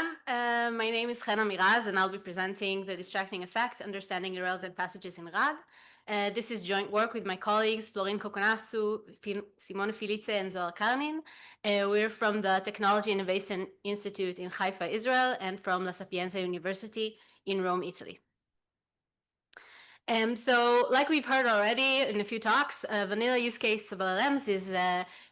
everyone. My name is Chen Amiraz, and I'll be presenting the distracting effect, understanding irrelevant passages in RAG. This is joint work with my colleagues, Florin Kokonasu, Simone Filice, and Zohar Karnin. We're from the Technology Innovation Institute in Haifa, Israel, and from La Sapienza University in Rome, Italy. So like we've heard already in a few talks, a vanilla use case of LLMs is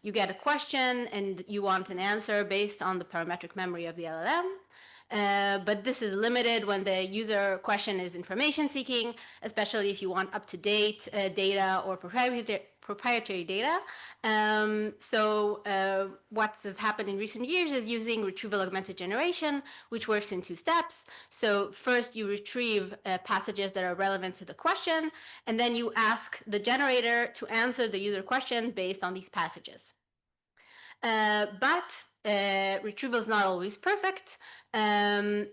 you get a question and you want an answer based on the parametric memory of the LLM. But this is limited when the user question is information seeking, especially if you want up-to-date data or proprietary data. What has happened in recent years is using retrieval augmented generation, which works in two steps. So first you retrieve passages that are relevant to the question, and then you ask the generator to answer the user question based on these passages. But retrieval is not always perfect, and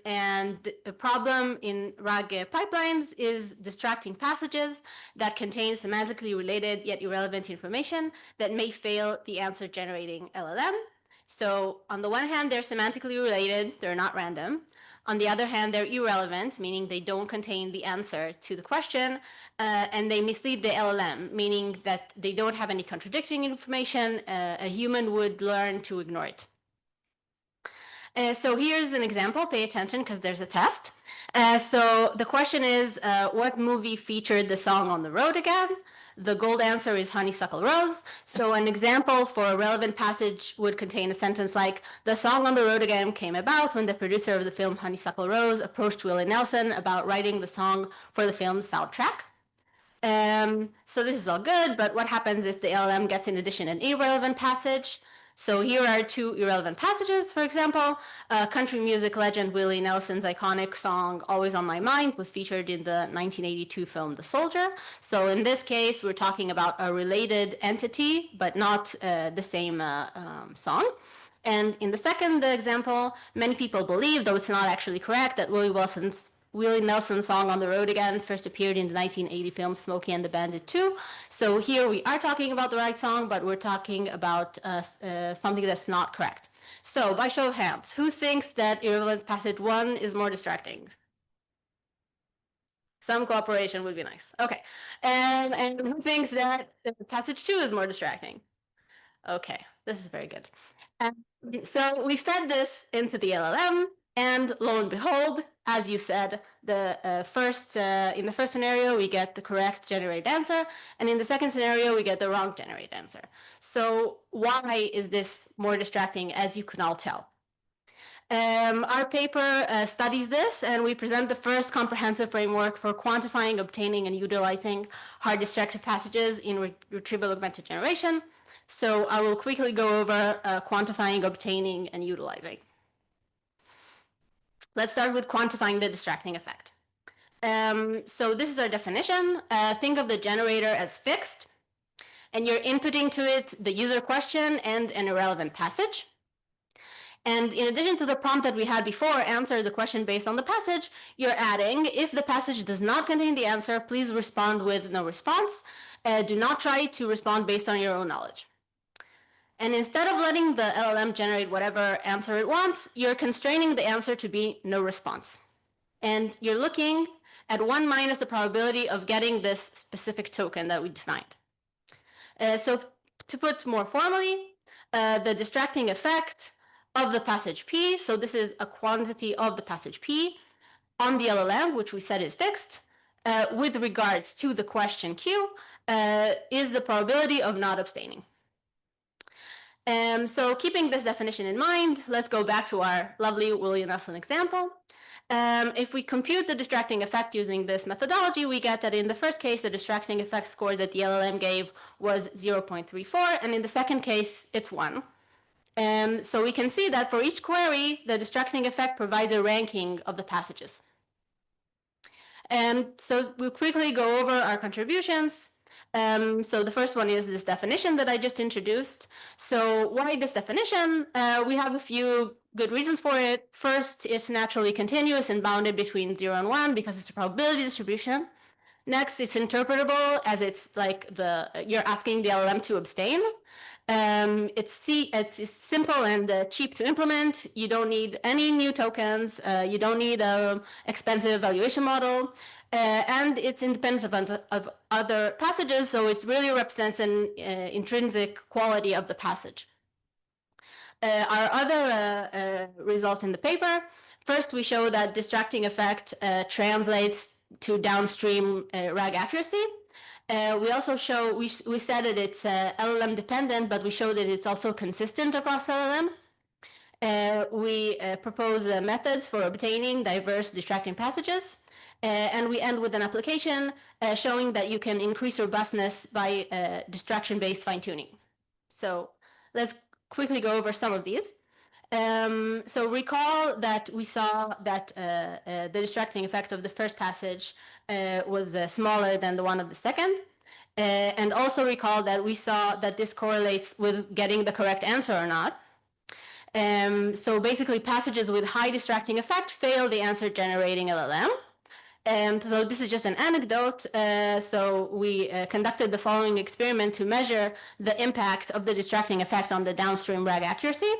the problem in RAG pipelines is distracting passages that contain semantically related yet irrelevant information that may fail the answer generating LLM. So on the one hand, they're semantically related, they're not random. On the other hand, they're irrelevant, meaning they don't contain the answer to the question, and they mislead the LLM, meaning that they don't have any contradicting information. A human would learn to ignore it. So here's an example. Pay attention because there's a test. So the question is, what movie featured the song On the Road Again? The gold answer is Honeysuckle Rose. So an example for a relevant passage would contain a sentence like, the song On the Road Again came about when the producer of the film Honeysuckle Rose approached Willie Nelson about writing the song for the film's soundtrack. So this is all good, but what happens if the LLM gets in addition an irrelevant passage? So here are two irrelevant passages, for example. Country music legend Willie Nelson's iconic song, Always on My Mind, was featured in the 1982 film The Soldier. So in this case, we're talking about a related entity, but not the same song. And in the second example, many people believe, though it's not actually correct, that Willie Nelson's song On the Road Again first appeared in the 1980 film Smokey and the Bandit 2. So here we are talking about the right song, but we're talking about something that's not correct. So by show of hands, who thinks that irrelevant passage 1 is more distracting? Some cooperation would be nice. Okay. And who thinks that passage 2 is more distracting? Okay, this is very good. So we fed this into the LLM, and lo and behold, as you said, in the first scenario, we get the correct generated answer, and in the second scenario, we get the wrong generated answer. So why is this more distracting, as you can all tell? Our paper studies this, and we present the first comprehensive framework for quantifying, obtaining, and utilizing hard distractive passages in retrieval augmented generation. So I will quickly go over quantifying, obtaining, and utilizing. Let's start with quantifying the distracting effect. So this is our definition. Think of the generator as fixed, and you're inputting to it the user question and an irrelevant passage. And in addition to the prompt that we had before, answer the question based on the passage, you're adding, if the passage does not contain the answer, please respond with no response. Do not try to respond based on your own knowledge. And instead of letting the LLM generate whatever answer it wants, you're constraining the answer to be no response. And you're looking at 1 minus the probability of getting this specific token that we defined. So to put more formally, the distracting effect of the passage P, so this is a quantity of the passage P on the LLM, which we said is fixed, with regards to the question Q, is the probability of not abstaining. So keeping this definition in mind, let's go back to our lovely Willie Nelson example. If we compute the distracting effect using this methodology, we get that in the first case, the distracting effect score that the LLM gave was 0.34, and in the second case, it's 1. So we can see that for each query, the distracting effect provides a ranking of the passages. So we'll quickly go over our contributions. So the first one is this definition that I just introduced. So why this definition? We have a few good reasons for it. First, it's naturally continuous and bounded between 0 and 1 because it's a probability distribution. Next, it's interpretable as it's like you're asking the LLM to abstain. It's simple and cheap to implement. You don't need any new tokens. You don't need an expensive evaluation model. And it's independent of other passages, so it really represents an intrinsic quality of the passage. Our other results in the paper, first we show that distracting effect translates to downstream RAG accuracy. We also show, we said that it's LLM dependent, but we show that it's also consistent across LLMs. We propose methods for obtaining diverse distracting passages. And we end with an application showing that you can increase robustness by distraction-based fine-tuning. So let's quickly go over some of these. So recall that we saw that the distracting effect of the first passage was smaller than the one of the second. And also recall that we saw that this correlates with getting the correct answer or not. So basically passages with high distracting effect fail the answer generating LLM. So this is just an anecdote. So we conducted the following experiment to measure the impact of the distracting effect on the downstream RAG accuracy.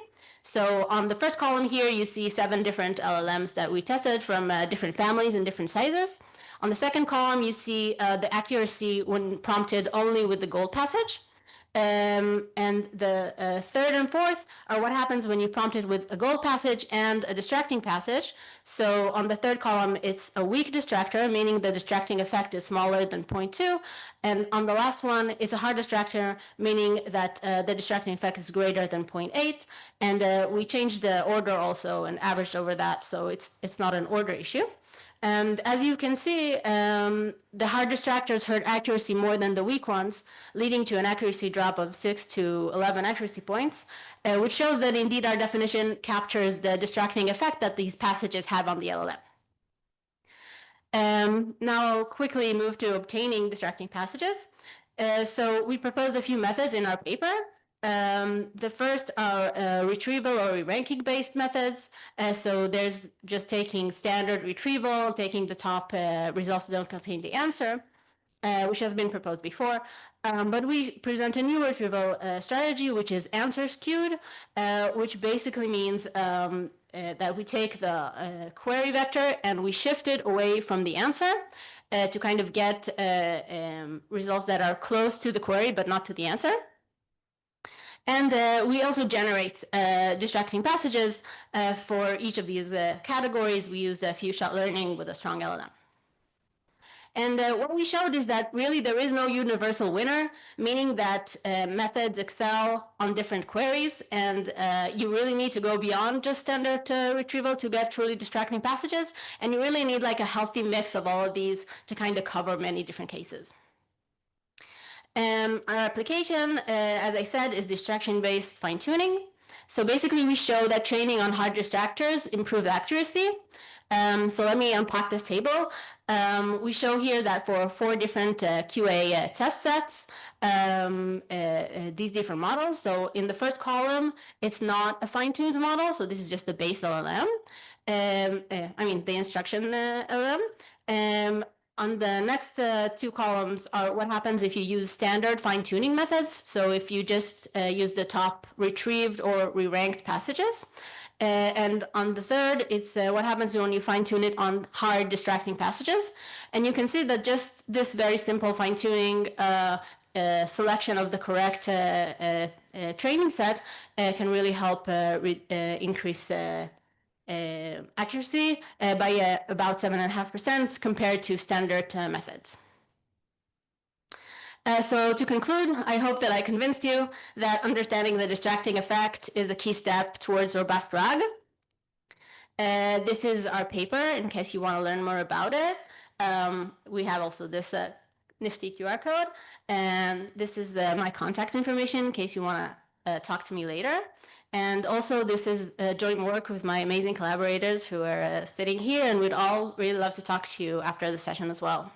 So on the first column here, you see 7 different LLMs that we tested from different families and different sizes. On the second column, you see the accuracy when prompted only with the gold passage. And the third and fourth are what happens when you prompt it with a gold passage and a distracting passage. So on the third column, it's a weak distractor, meaning the distracting effect is smaller than 0.2. And on the last one, it's a hard distractor, meaning that the distracting effect is greater than 0.8. And we changed the order also and averaged over that, so it's not an order issue. And as you can see, the hard distractors hurt accuracy more than the weak ones, leading to an accuracy drop of 6 to 11 accuracy points, which shows that indeed our definition captures the distracting effect that these passages have on the LLM. Now I'll quickly move to obtaining distracting passages. So we propose a few methods in our paper. The first are retrieval or re-ranking based methods. So there's just taking standard retrieval, taking the top results that don't contain the answer, which has been proposed before. But we present a new retrieval strategy, which is answer skewed, which basically means that we take the query vector and we shift it away from the answer to kind of get results that are close to the query but not to the answer. And we also generate distracting passages for each of these categories. We used a few-shot learning with a strong LLM. And what we showed is that really there is no universal winner, meaning that methods excel on different queries, and you really need to go beyond just standard retrieval to get truly distracting passages, and you really need like a healthy mix of all of these to kind of cover many different cases. Our application, as I said, is distraction-based fine-tuning. So basically, we show that training on hard distractors improves accuracy. So let me unpack this table. We show here that for 4 different QA test sets, these different models. So in the first column, it's not a fine-tuned model. So this is just the base LLM. The instruction LLM. On the next 2 columns are what happens if you use standard fine-tuning methods. So if you just use the top retrieved or re-ranked passages. And on the third, it's what happens when you fine-tune it on hard distracting passages. And you can see that just this very simple fine-tuning selection of the correct training set can really help increase accuracy by about 7.5% compared to standard methods. So to conclude, I hope that I convinced you that understanding the distracting effect is a key step towards robust RAG. This is our paper in case you want to learn more about it. We have also this nifty QR code, and this is my contact information in case you want to talk to me later. And also this is joint work with my amazing collaborators who are sitting here, and we'd all really love to talk to you after the session as well.